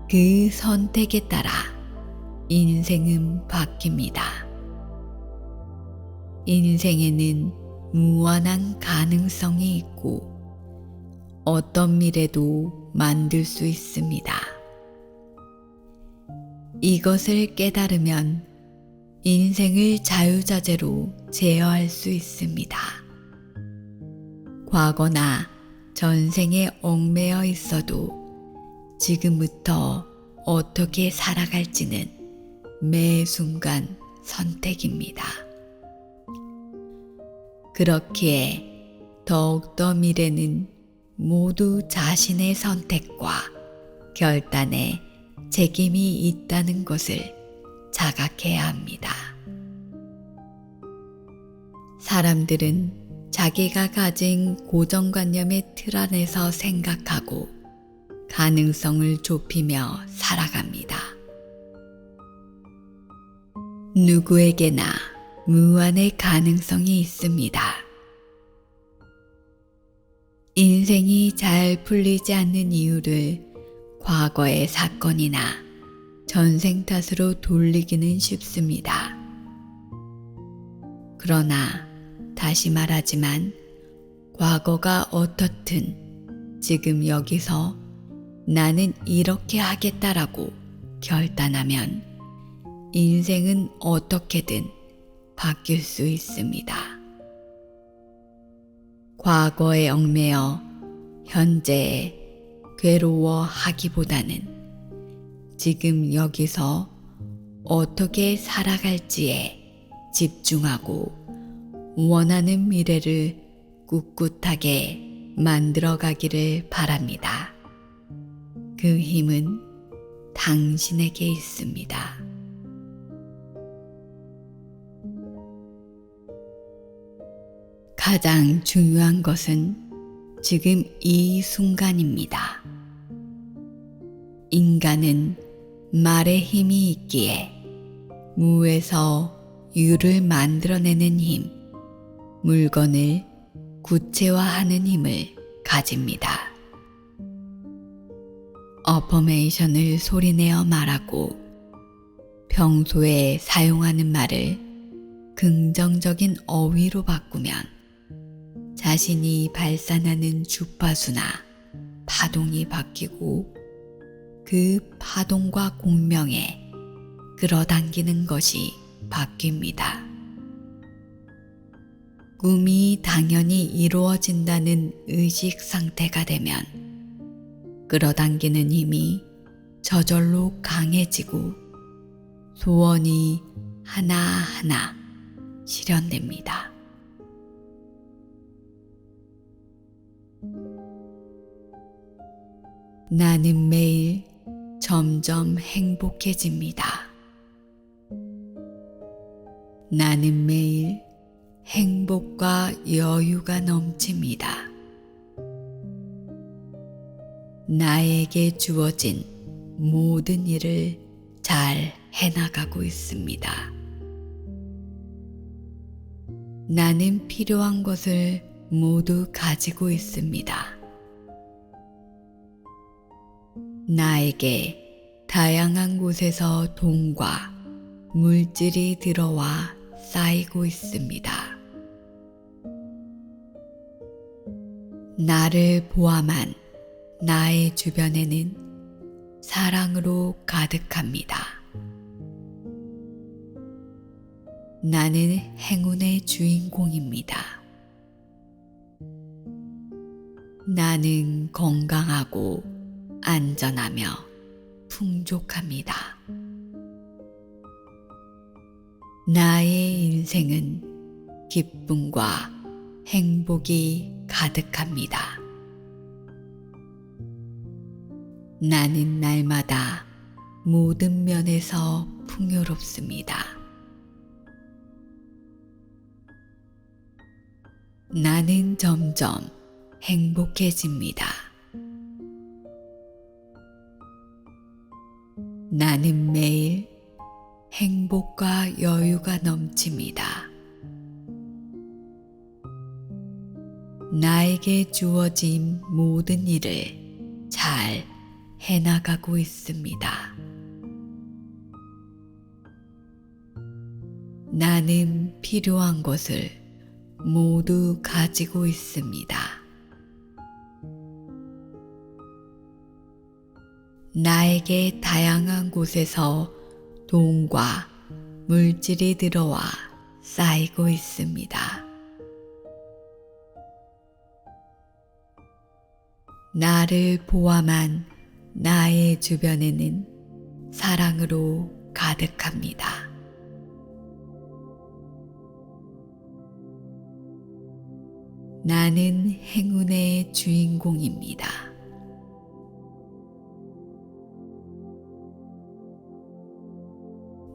그 선택에 따라 인생은 바뀝니다. 인생에는 무한한 가능성이 있고 어떤 미래도 만들 수 있습니다. 이것을 깨달으면 인생을 자유자재로 제어할 수 있습니다. 과거나 전생에 얽매여 있어도 지금부터 어떻게 살아갈지는 매 순간 선택입니다. 그렇기에 더욱더 미래는 모두 자신의 선택과 결단에 책임이 있다는 것을 자각해야 합니다. 사람들은 자기가 가진 고정관념의 틀 안에서 생각하고 가능성을 좁히며 살아갑니다. 누구에게나 무한의 가능성이 있습니다. 인생이 잘 풀리지 않는 이유를 과거의 사건이나 전생 탓으로 돌리기는 쉽습니다. 그러나 다시 말하지만 과거가 어떻든 지금 여기서 나는 이렇게 하겠다라고 결단하면 인생은 어떻게든 바뀔 수 있습니다. 과거에 얽매여 현재에 괴로워하기보다는 지금 여기서 어떻게 살아갈지에 집중하고 원하는 미래를 꿋꿋하게 만들어가기를 바랍니다. 그 힘은 당신에게 있습니다. 가장 중요한 것은 지금 이 순간입니다. 인간은 말에 힘이 있기에 무에서 유를 만들어내는 힘, 물건을 구체화하는 힘을 가집니다. 어퍼메이션을 소리내어 말하고 평소에 사용하는 말을 긍정적인 어휘로 바꾸면 자신이 발산하는 주파수나 파동이 바뀌고 그 파동과 공명에 끌어당기는 것이 바뀝니다. 꿈이 당연히 이루어진다는 의식 상태가 되면 끌어당기는 힘이 저절로 강해지고 소원이 하나하나 실현됩니다. 나는 매일 점점 행복해집니다. 나는 매일 행복과 여유가 넘칩니다. 나에게 주어진 모든 일을 잘 해나가고 있습니다. 나는 필요한 것을 모두 가지고 있습니다. 나에게 다양한 곳에서 돈과 물질이 들어와 쌓이고 있습니다. 나를 포함한 나의 주변에는 사랑으로 가득합니다. 나는 행운의 주인공입니다. 나는 건강하고 안전하며 풍족합니다. 나의 인생은 기쁨과 행복이 가득합니다. 나는 날마다 모든 면에서 풍요롭습니다. 나는 점점 행복해집니다. 나는 매일 행복과 여유가 넘칩니다. 나에게 주어진 모든 일을 잘 해나가고 있습니다. 나는 필요한 것을 모두 가지고 있습니다. 나에게 다양한 곳에서 돈과 물질이 들어와 쌓이고 있습니다. 나를 포함한 나의 주변에는 사랑으로 가득합니다. 나는 행운의 주인공입니다.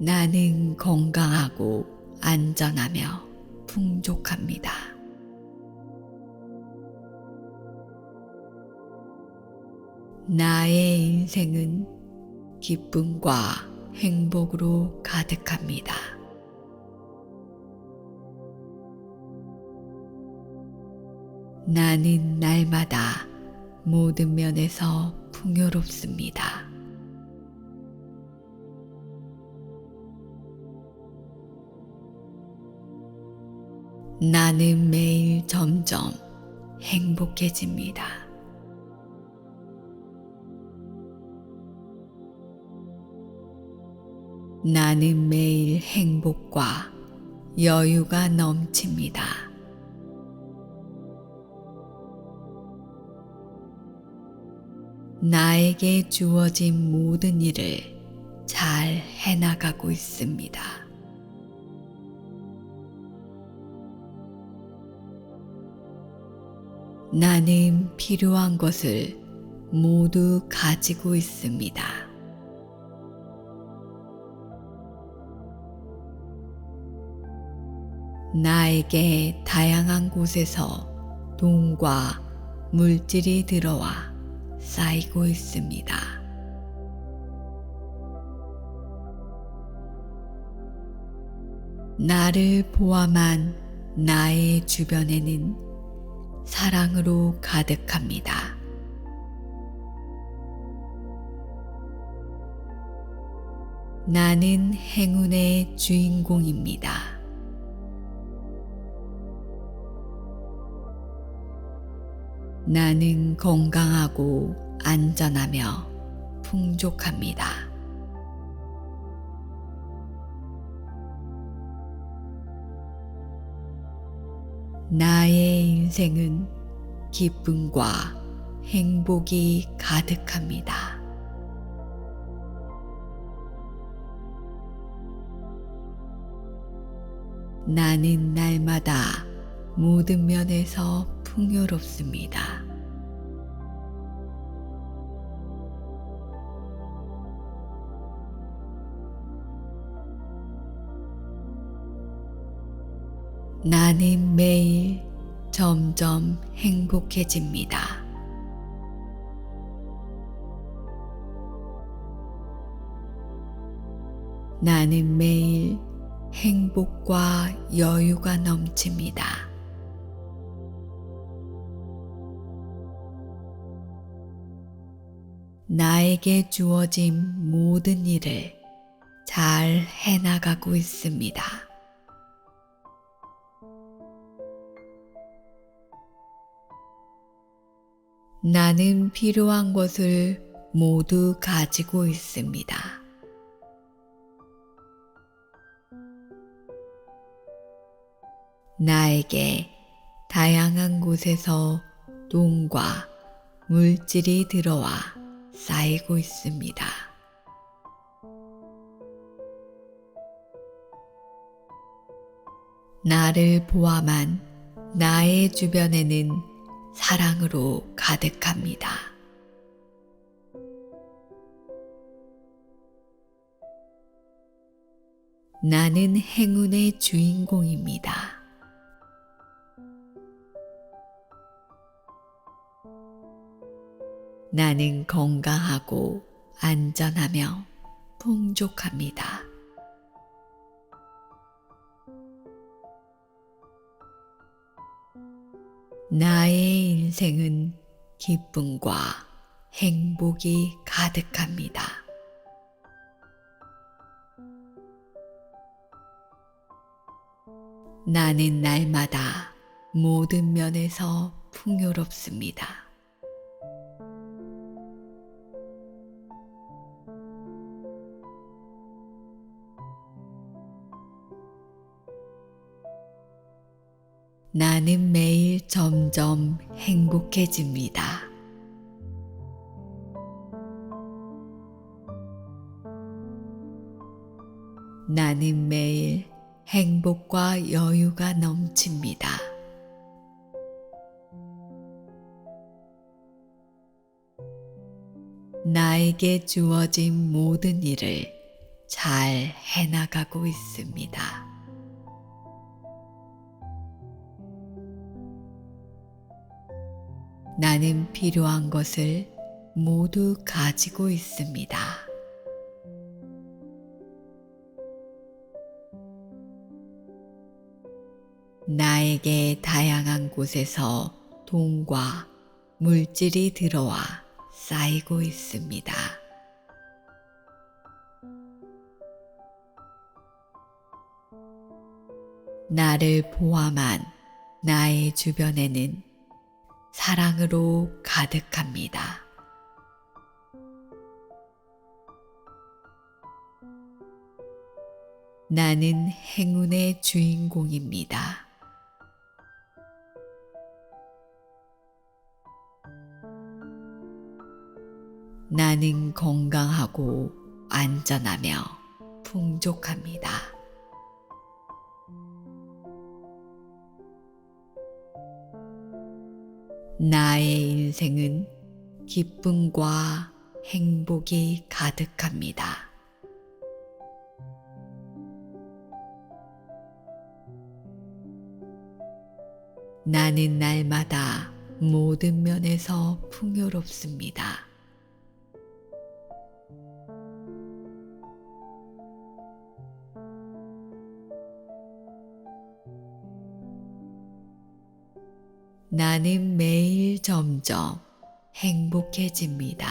나는 건강하고 안전하며 풍족합니다. 나의 인생은 기쁨과 행복으로 가득합니다. 나는 날마다 모든 면에서 풍요롭습니다. 나는 매일 점점 행복해집니다. 나는 매일 행복과 여유가 넘칩니다. 나에게 주어진 모든 일을 잘 해나가고 있습니다. 나는 필요한 것을 모두 가지고 있습니다. 나에게 다양한 곳에서 돈과 물질이 들어와 쌓이고 있습니다. 나를 포함한 나의 주변에는 사랑으로 가득합니다. 나는 행운의 주인공입니다. 나는 건강하고 안전하며 풍족합니다. 나의 인생은 기쁨과 행복이 가득합니다. 나는 날마다 모든 면에서 풍요롭습니다. 나는 매일 점점 행복해집니다. 나는 매일 행복과 여유가 넘칩니다. 나에게 주어진 모든 일을 잘 해나가고 있습니다. 나는 필요한 것을 모두 가지고 있습니다. 나에게 다양한 곳에서 돈과 물질이 들어와 쌓이고 있습니다. 나를 포함한 나의 주변에는 사랑으로 가득합니다. 나는 행운의 주인공입니다. 나는 건강하고 안전하며 풍족합니다. 나의 인생은 기쁨과 행복이 가득합니다. 나는 날마다 모든 면에서 풍요롭습니다. 나는 매일 점점 행복해집니다. 나는 매일 행복과 여유가 넘칩니다. 나에게 주어진 모든 일을 잘 해나가고 있습니다. 나는 필요한 것을 모두 가지고 있습니다. 나에게 다양한 곳에서 돈과 물질이 들어와 쌓이고 있습니다. 나를 포함한 나의 주변에는 사랑으로 가득합니다. 나는 행운의 주인공입니다. 나는 건강하고 안전하며 풍족합니다. 나의 인생은 기쁨과 행복이 가득합니다. 나는 날마다 모든 면에서 풍요롭습니다. 나는 매일 점점 행복해집니다.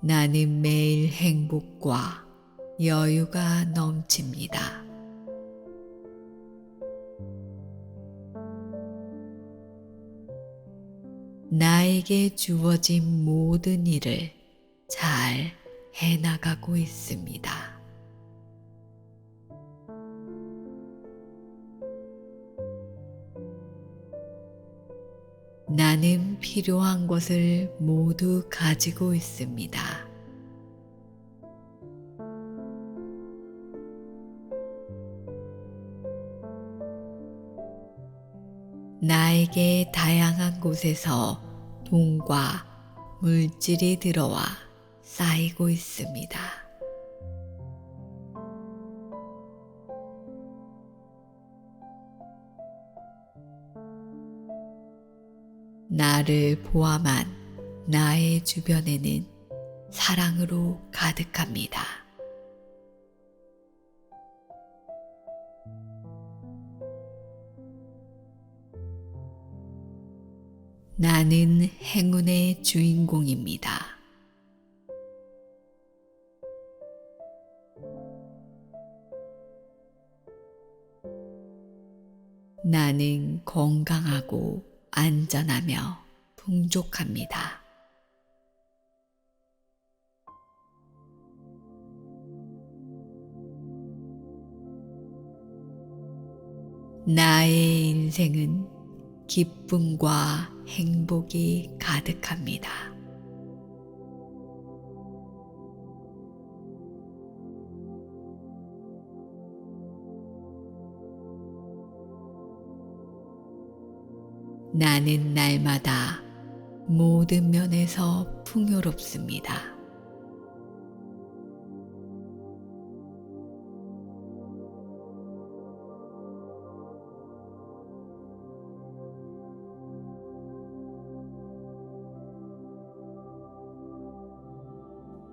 나는 매일 행복과 여유가 넘칩니다. 나에게 주어진 모든 일을 잘 해나가고 있습니다. 나는 필요한 것을 모두 가지고 있습니다. 나에게 다양한 곳에서 돈과 물질이 들어와 쌓이고 있습니다. 나를 포함한 나의 주변에는 사랑으로 가득합니다. 나는 행운의 주인공입니다. 나는 나는 건강하고 안전하며 풍족합니다. 나의 인생은 기쁨과 행복이 가득합니다. 나는 날마다 모든 면에서 풍요롭습니다.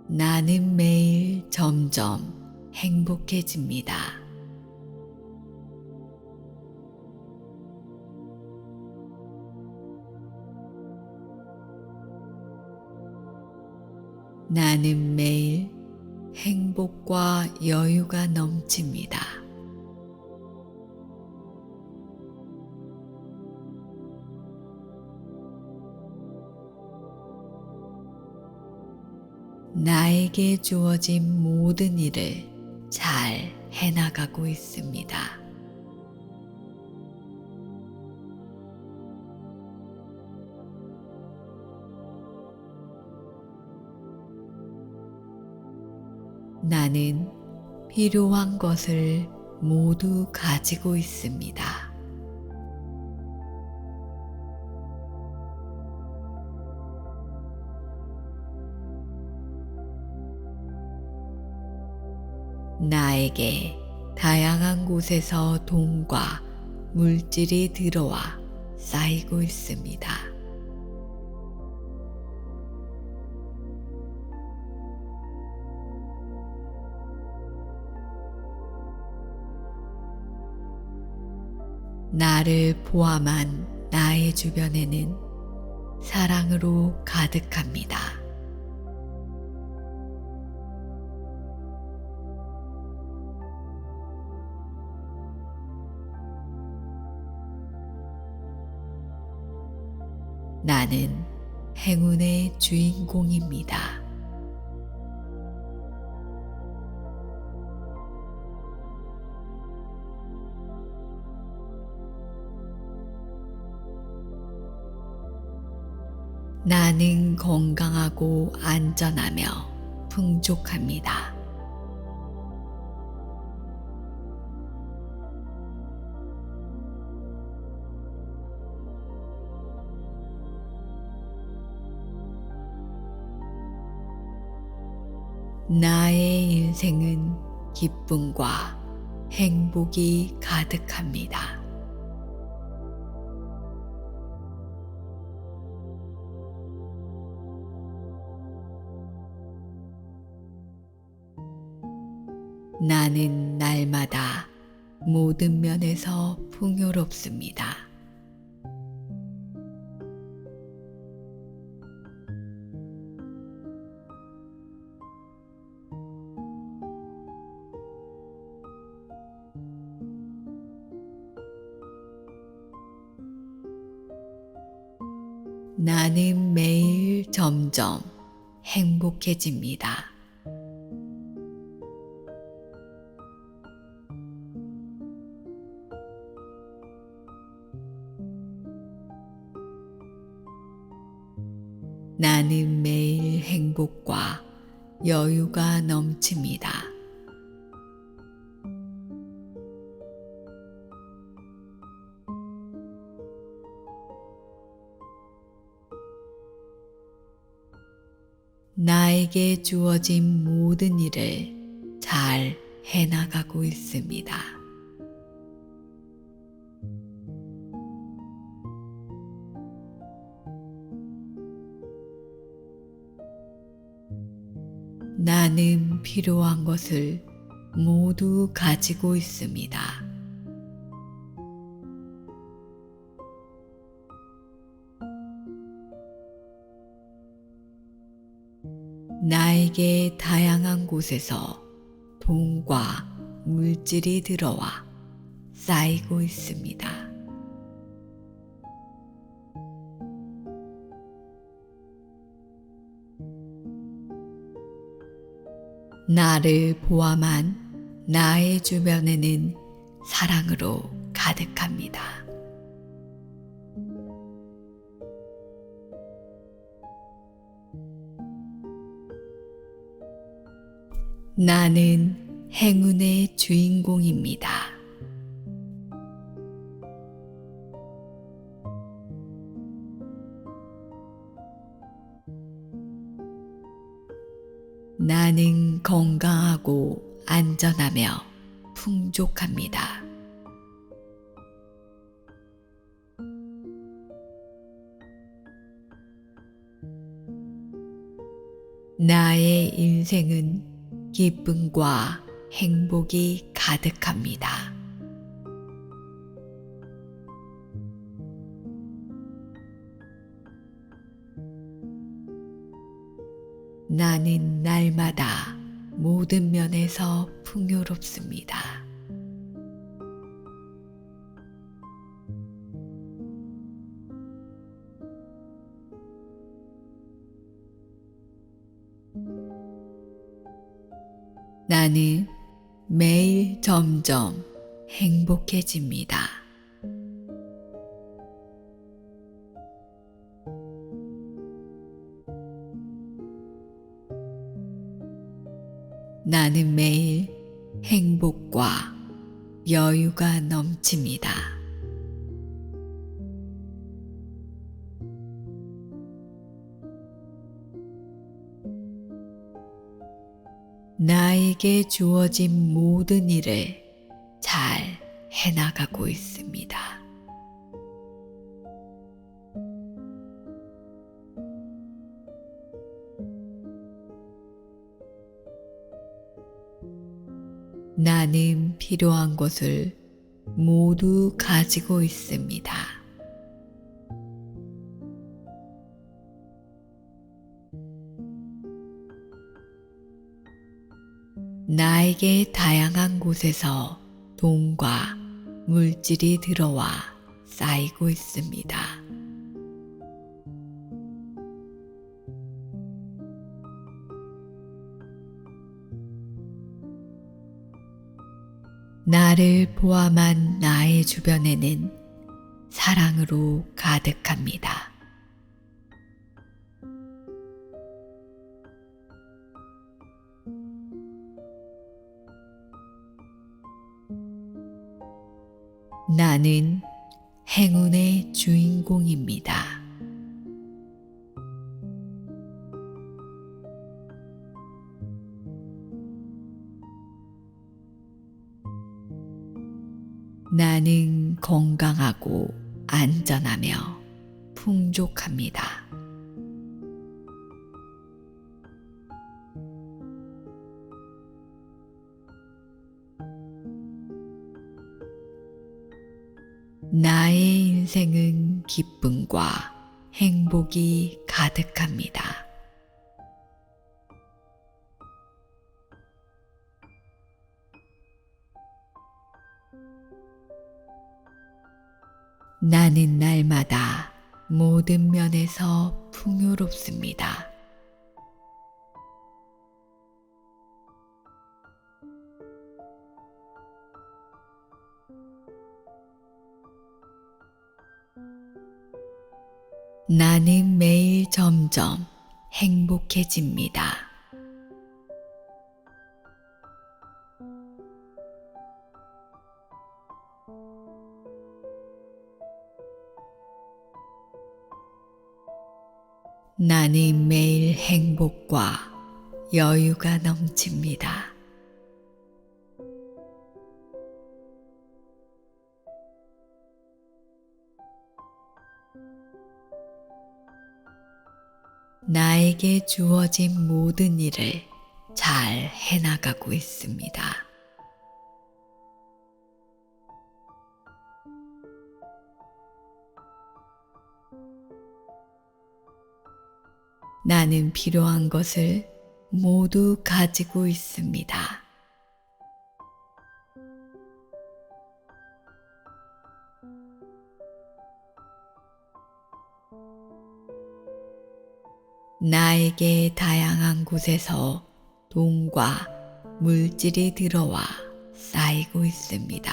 나는 매일 점점 행복해집니다. 나는 매일 행복과 여유가 넘칩니다. 나에게 주어진 모든 일을 잘 해나가고 있습니다. 나는 필요한 것을 모두 가지고 있습니다. 나에게 다양한 곳에서 돈과 물질이 들어와 쌓이고 있습니다. 나를 포함한 나의 주변에는 사랑으로 가득합니다. 나는 행운의 주인공입니다. 나는 건강하고 안전하며 풍족합니다. 나의 인생은 기쁨과 행복이 가득합니다. 나는 날마다 모든 면에서 풍요롭습니다. 나는 매일 점점 행복해집니다. 나는 매일 행복과 여유가 넘칩니다. 나에게 주어진 모든 일을 잘 해나가고 있습니다. 나는 필요한 것을 모두 가지고 있습니다. 나에게 다양한 곳에서 돈과 물질이 들어와 쌓이고 있습니다. 나를 포함한 나의 주변에는 사랑으로 가득합니다. 나는 행운의 주인공입니다. 나는 건강하고 안전하며 풍족합니다. 나의 인생은 기쁨과 행복이 가득합니다. 나는 날마다 모든 면에서 풍요롭습니다. 나는 매일 점점 행복해집니다. 나는 매일 행복과 여유가 넘칩니다. 나에게 주어진 모든 일을 잘 해나가고 있습니다. 나는 필요한 것을 모두 가지고 있습니다. 나에게 다양한 곳에서 돈과 물질이 들어와 쌓이고 있습니다. 나를 포함한 나의 주변에는 사랑으로 가득합니다. 나는 행운의 주인공입니다. 나는 건강하고 안전하며 풍족합니다. 나의 인생은 기쁨과 행복이 가득합니다. 나는 날마다 모든 면에서 풍요롭습니다. 나는 매일 점점 행복해집니다. 나는 매일 행복과 여유가 넘칩니다. 나에게 주어진 모든 일을 잘 해나가고 있습니다. 나는 필요한 것을 모두 가지고 있습니다. 나에게 다양한 곳에서 돈과 물질이 들어와 쌓이고 있습니다.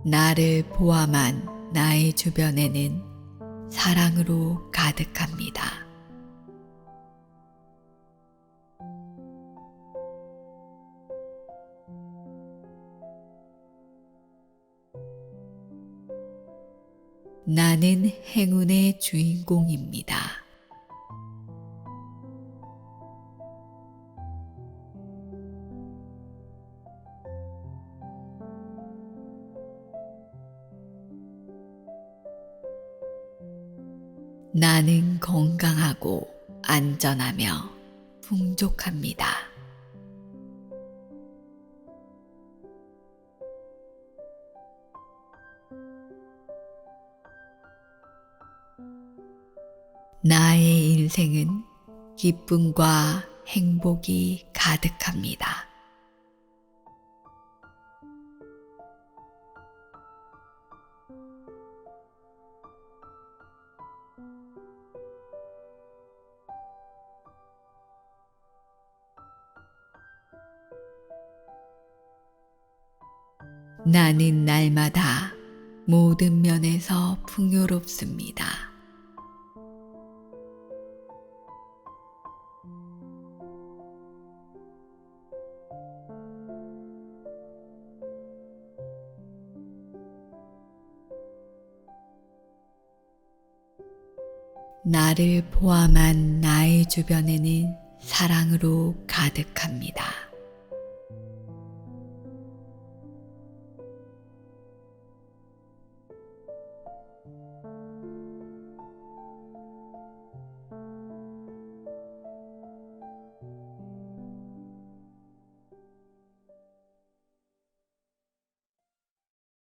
나를 포함한 나의 주변에는 사랑으로 가득합니다. 나는 행운의 주인공입니다. 나는 건강하고 안전하며 풍족합니다. 나의 인생은 기쁨과 행복이 가득합니다. 나는 날마다 모든 면에서 풍요롭습니다. 나를 포함한 나의 주변에는 사랑으로 가득합니다.